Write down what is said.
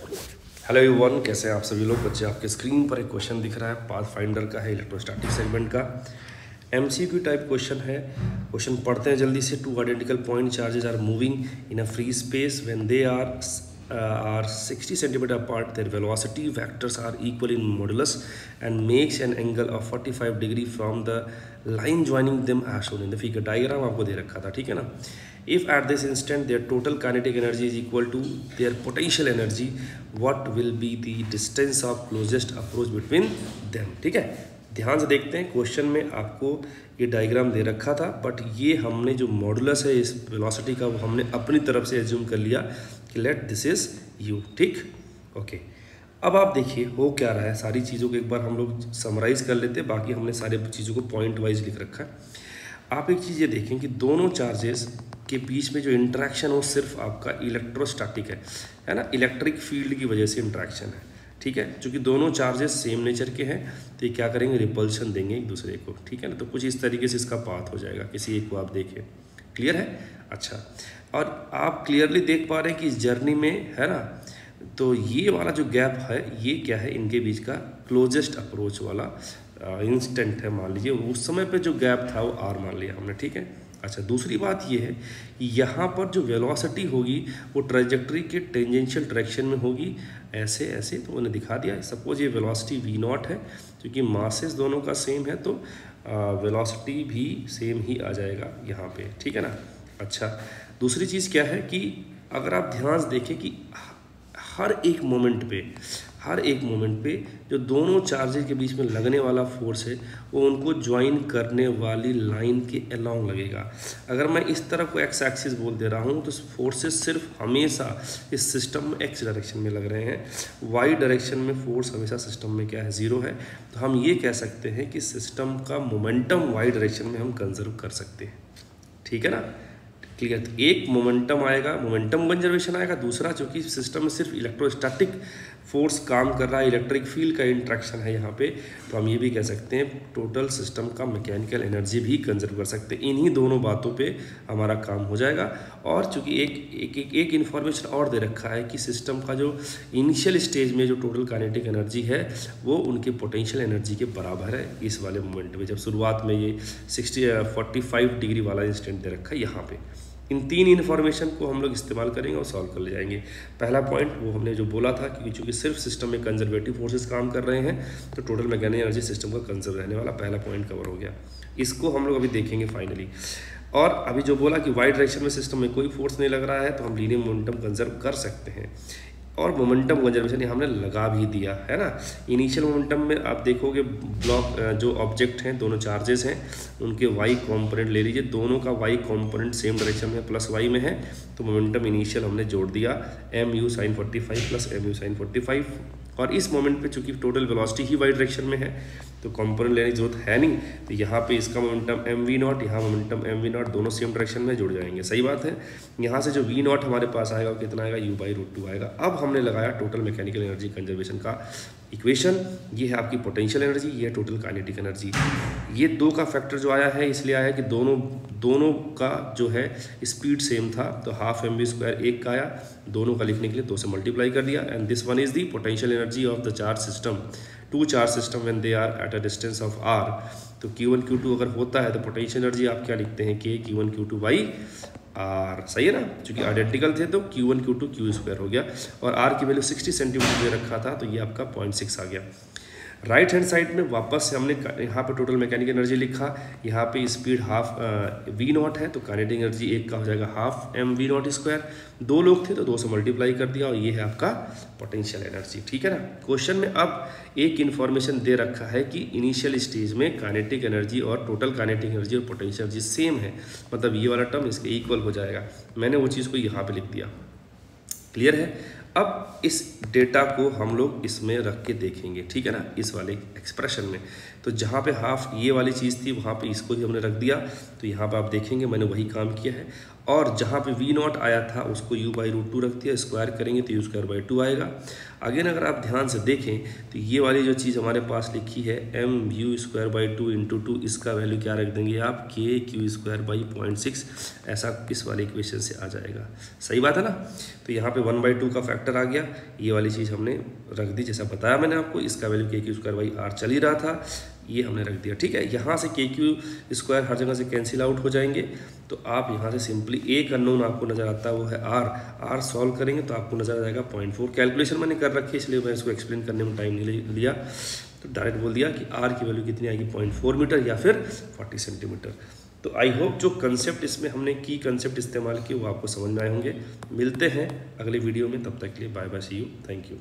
Hello everyone, कैसे हैं आप सभी लोग। बच्चे, आपके स्क्रीन पर एक क्वेश्चन दिख रहा है, पाथ फाइंडर का है, इलेक्ट्रोस्टैटिक सेगमेंट का एमसीक्यू टाइप क्वेश्चन है। क्वेश्चन पढ़ते हैं जल्दी से। Two identical point charges are moving in a free space when they are 60 centimeter apart. Their velocity vectors are equal in modulus and makes an angle of 45 degree from the line joining them as shown in the figure. Diagram आपको दे रखा था, ठीक है ना। If at this instant their total kinetic energy is equal to their potential energy, what will be the distance of closest approach between them? ठीक है, ध्यान से देखते हैं। क्वेश्चन में आपको ये डायग्राम दे रखा था, बट ये हमने जो मॉडुलस है इस वेलोसिटी का, वो हमने अपनी तरफ से एज्यूम कर लिया कि लेट दिस इज यू। ठीक, ओके। अब आप देखिए हो क्या रहा है, सारी चीज़ों को एक बार हम लोग समराइज कर लेते हैं। बाकी हमने सारे चीज़ों को पॉइंट वाइज लिख रखा है। आप एक चीज़ ये देखें कि दोनों चार्जेस के बीच में जो इंटरेक्शन हो सिर्फ आपका इलेक्ट्रोस्टैटिक है ना, इलेक्ट्रिक फील्ड की वजह से इंटरेक्शन है। ठीक है, चूँकि दोनों चार्जेस सेम नेचर के हैं तो ये क्या करेंगे, रिपल्शन देंगे एक दूसरे को। ठीक है ना, तो कुछ इस तरीके से इसका पाथ हो जाएगा। किसी एक को आप देखें, क्लियर है। अच्छा, और आप क्लियरली देख पा रहे हैं कि इस जर्नी में है ना, तो ये वाला जो गैप है ये क्या है, इनके बीच का क्लोजेस्ट अप्रोच वाला इंस्टेंट है। मान लीजिए उस समय पे जो गैप था वो आर मान लिया हमने। ठीक है। अच्छा, दूसरी बात ये है कि यहाँ पर जो वेलोसिटी होगी वो ट्रेजेक्टरी के टेंजेंशियल डायरेक्शन में होगी, ऐसे ऐसे। तो उन्हें दिखा दिया। सपोज ये वेलोसिटी वी नॉट है, क्योंकि मासेस दोनों का सेम है तो वेलोसिटी भी सेम ही आ जाएगा यहाँ पे। ठीक है ना। अच्छा, दूसरी चीज़ क्या है कि अगर आप ध्यान से देखें कि हर एक मोमेंट पे जो दोनों चार्जेस के बीच में लगने वाला फोर्स है वो उनको ज्वाइन करने वाली लाइन के अलोंग लगेगा। अगर मैं इस तरफ को एक्स एक्सिस बोल दे रहा हूँ तो फोर्सेस सिर्फ हमेशा इस सिस्टम में एक्स डायरेक्शन में लग रहे हैं, वाई डायरेक्शन में फोर्स हमेशा सिस्टम में क्या है, जीरो है। तो हम ये कह सकते हैं कि सिस्टम का मोमेंटम वाई डायरेक्शन में हम कंजर्व कर सकते हैं। ठीक है ना, क्लियर। तो एक मोमेंटम आएगा, मोमेंटम कंजर्वेशन आएगा। दूसरा, चूंकि सिस्टम में सिर्फ इलेक्ट्रोस्टैटिक फोर्स काम कर रहा है, इलेक्ट्रिक फील्ड का इंट्रैक्शन है यहाँ पे, तो हम ये भी कह सकते हैं टोटल सिस्टम का मैकेनिकल एनर्जी भी कंजर्व कर सकते हैं। इन्हीं दोनों बातों पे हमारा काम हो जाएगा। और चूंकि एक इन्फॉर्मेशन और दे रखा है कि सिस्टम का जो इनिशियल स्टेज में जो टोटल काइनेटिक एनर्जी है वो उनके पोटेंशियल एनर्जी के बराबर है इस वाले मोमेंट में, जब शुरुआत में ये 45 डिग्री वाला इंस्टेंट दे रखा है यहाँ पे। इन तीन इन्फॉर्मेशन को हम लोग इस्तेमाल करेंगे और सॉल्व कर ले जाएंगे। पहला पॉइंट वो हमने जो बोला था कि चूंकि सिर्फ सिस्टम में कंजर्वेटिव फोर्सेस काम कर रहे हैं तो टोटल मैकेनिकल एनर्जी सिस्टम का कंजर्व रहने वाला, पहला पॉइंट कवर हो गया। इसको हम लोग अभी देखेंगे फाइनली। और अभी जो बोला कि वाई डायरेक्शन में सिस्टम में कोई फोर्स नहीं लग रहा है तो हम लीनियर मोमेंटम कंजर्व कर सकते हैं। और मोमेंटम कंजर्वेशन हमने लगा भी दिया है ना। इनिशियल मोमेंटम में आप देखोगे ब्लॉक जो ऑब्जेक्ट हैं, दोनों चार्जेस हैं, उनके वाई कॉम्पोनेंट ले लीजिए। दोनों का वाई कॉम्पोनेंट सेम डायरेक्शन में प्लस वाई में है, तो मोमेंटम इनिशियल हमने जोड़ दिया mu sin 45 plus mu sin 45। और इस मोमेंट पे चूंकि टोटल वेलोसिटी ही वाई डायरेक्शन में है तो कंपोनेंट लेने की जरूरत है नहीं, तो यहाँ पे इसका मोमेंटम mv0, यहाँ मोमेंटम mv0, दोनों सेम डायरेक्शन में जुड़ जाएंगे। सही बात है। यहाँ से जो v0 हमारे पास आएगा वो कितना आएगा, u/√2 आएगा। अब हमने लगाया टोटल मैकेनिकल एनर्जी कंजर्वेशन का इक्वेशन। ये है आपकी पोटेंशियल एनर्जी, ये है टोटल काइनेटिक एनर्जी। ये दो का फैक्टर जो आया है इसलिए आया कि दोनों का जो है स्पीड सेम था, तो हाफ mv² एक का आया, दोनों का लिखने के लिए 2 से मल्टीप्लाई कर दिया। And this one is the potential energy of the charge system, two charge system when they are at a distance of r। तो q1 q2 अगर होता है तो पोटेंशियल एनर्जी आप क्या लिखते हैं, k q1 q2 by r। सही है ना, क्योंकि आइडेंटिकल थे तो q1 q2 q² हो गया। और r की वैल्यू 60 सेंटीमीटर दे रखा था तो ये आपका 0.6 आ गया। राइट हैंड साइड में वापस से हमने यहाँ पे टोटल मैकेनिकल एनर्जी लिखा। यहाँ पे स्पीड हाफ v0 है तो काइनेटिक एनर्जी एक का हो जाएगा हाफ mv0²। दो लोग थे तो 2 से मल्टीप्लाई कर दिया और ये है आपका पोटेंशियल एनर्जी। ठीक है ना। क्वेश्चन में अब एक इन्फॉर्मेशन दे रखा है कि इनिशियल स्टेज में काइनेटिक एनर्जी और टोटल काइनेटिक एनर्जी और पोटेंशियल एनर्जी सेम है, मतलब ये वाला टर्म इसके इक्वल हो जाएगा। मैंने वो चीज़ को यहाँ पर लिख दिया। क्लियर है। अब इस डेटा को हम लोग इसमें रख के देखेंगे, ठीक है ना, इस वाले एक्सप्रेशन में। तो जहाँ पे हाफ ये वाली चीज़ थी वहाँ पे इसको ही हमने रख दिया। तो यहाँ पे आप देखेंगे मैंने वही काम किया है। और जहाँ पे v0 आया था उसको u/√2 रख दिया, स्क्वायर करेंगे तो u²/2 आएगा। अगेन अगर आप ध्यान से देखें तो ये वाली जो चीज़ हमारे पास लिखी है mu²/2 × 2, इसका वैल्यू क्या रख देंगे आप, kq²/0.6, ऐसा इस वाले इक्वेशन से आ जाएगा। सही बात है ना। तो यहाँ पे 1/2 का फैक्टर आ गया, ये वाली चीज़ हमने रख दी जैसा बताया मैंने आपको। इसका वैल्यू kq²/r चल ही रहा था, ये हमने रख दिया। ठीक है, यहाँ से kq² हर जगह से कैंसिल आउट हो जाएंगे। तो आप यहाँ से सिंपली एक अननोन आपको नज़र आता है वो है r सॉल्व करेंगे तो आपको नज़र आ जाएगा 0.4। कैलकुलेशन मैंने कर रखी है इसलिए मैं इसको एक्सप्लेन करने में टाइम नहीं लिया, तो डायरेक्ट बोल दिया कि r की वैल्यू कितनी आएगी 0.4 मीटर या फिर 40 सेंटीमीटर। तो आई होप जो कंसेप्ट इसमें हमने की कंसेप्ट इस्तेमाल किए वो आपको समझ में आए होंगे। मिलते हैं अगले वीडियो में, तब तक के लिए bye bye, see you, thank you.